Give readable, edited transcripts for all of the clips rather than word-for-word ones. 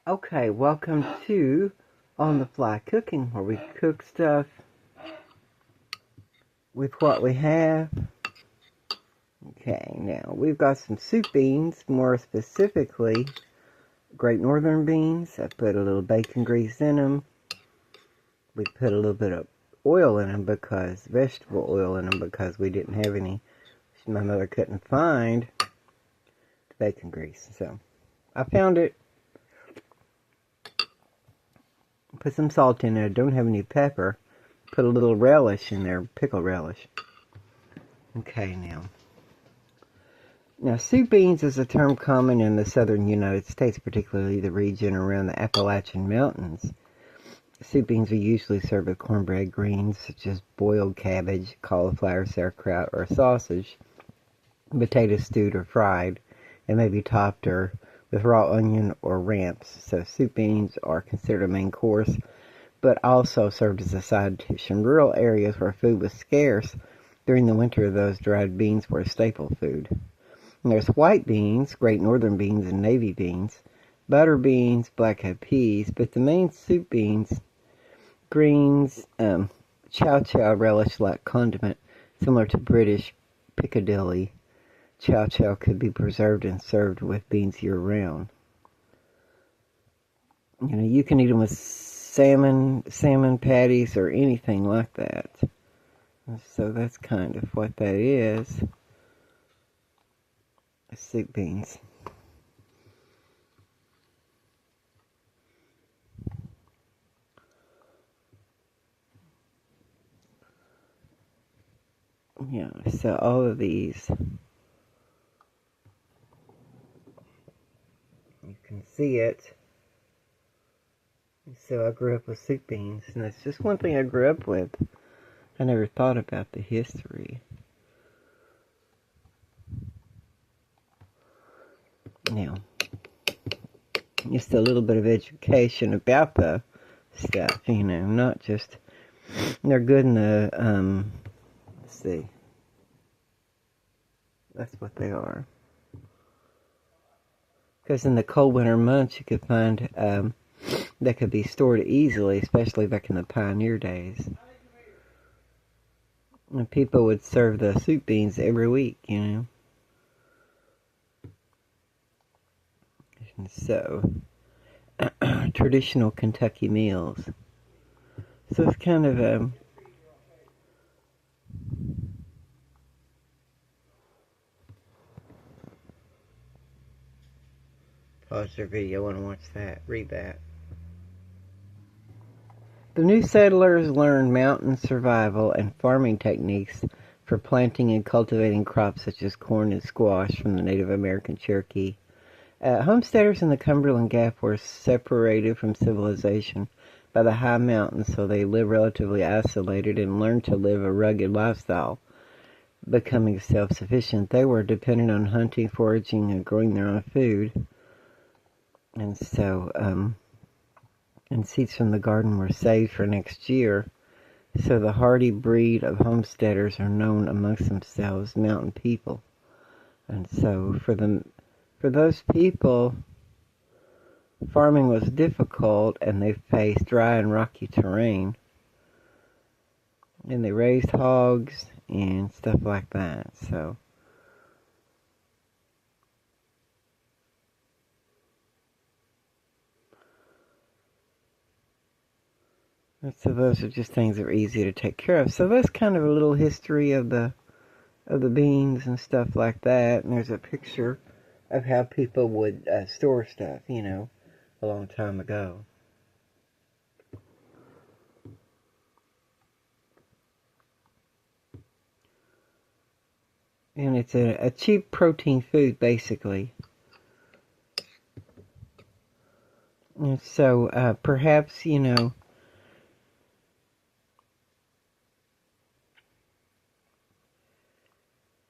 Okay, welcome to On the Fly Cooking, where we cook stuff with what we have. Okay, now we've got some soup beans, more specifically Great Northern beans. I put a little bacon grease in them. We put a little bit of oil in them vegetable oil in them because we didn't have any. My mother couldn't find the bacon grease, so I found it. Put some salt in there. Don't have any pepper. Put a little relish in there, pickle relish. Okay, Now, soup beans is a term common in the southern United States, particularly the region around the Appalachian Mountains. Soup beans are usually served with cornbread greens such as boiled cabbage, cauliflower, sauerkraut, or sausage, potatoes stewed or fried, and may be topped with raw onion or ramps. So soup beans are considered a main course, but also served as a side dish. In rural areas where food was scarce during the winter, those dried beans were a staple food. And there's white beans, Great Northern beans, and navy beans, butter beans, black-eyed peas, but the main soup beans, greens, chow relish-like condiment, similar to British Piccadilly. Chow could be preserved and served with beans year-round. You can eat them with salmon patties, or anything like that. So that's kind of what that is. Soup beans. Yeah, so all of these, you can see it. So I grew up with soup beans, and that's just one thing I grew up with. I never thought about the history. Now, just a little bit of education about the stuff, not just, they're good in the, let's see, that's what they are. Because in the cold winter months, you could find, that could be stored easily, especially back in the pioneer days. And people would serve the soup beans every week, And so, traditional Kentucky meals. So it's kind of pause their video. I want to watch that. Read that. The new settlers learned mountain survival and farming techniques for planting and cultivating crops such as corn and squash from the Native American Cherokee. Homesteaders in the Cumberland Gap were separated from civilization by the high mountains, so they lived relatively isolated and learned to live a rugged lifestyle, becoming self-sufficient. They were dependent on hunting, foraging, and growing their own food. And so, and seeds from the garden were saved for next year. So the hardy breed of homesteaders are known amongst themselves mountain people. And so for those people, farming was difficult, and they faced dry and rocky terrain. And they raised hogs and stuff like that. So those are just things that are easy to take care of. So that's kind of a little history of the beans and stuff like that. And there's a picture of how people would store stuff, a long time ago. And it's a cheap protein food, basically. And so perhaps,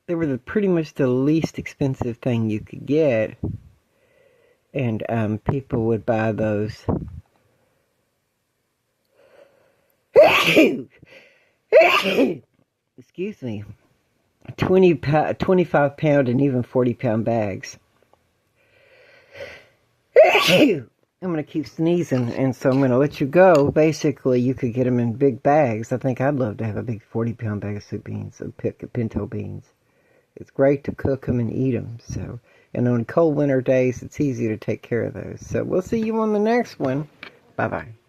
they were pretty much the least expensive thing you could get, and people would buy those. Excuse me. 25-pound and even 40-pound bags. I'm going to keep sneezing, and so I'm going to let you go. Basically, you could get them in big bags. I think I'd love to have a big 40-pound bag of soup beans, of pinto beans. It's great to cook them and eat them. So, and on cold winter days, it's easy to take care of those. So we'll see you on the next one. Bye-bye.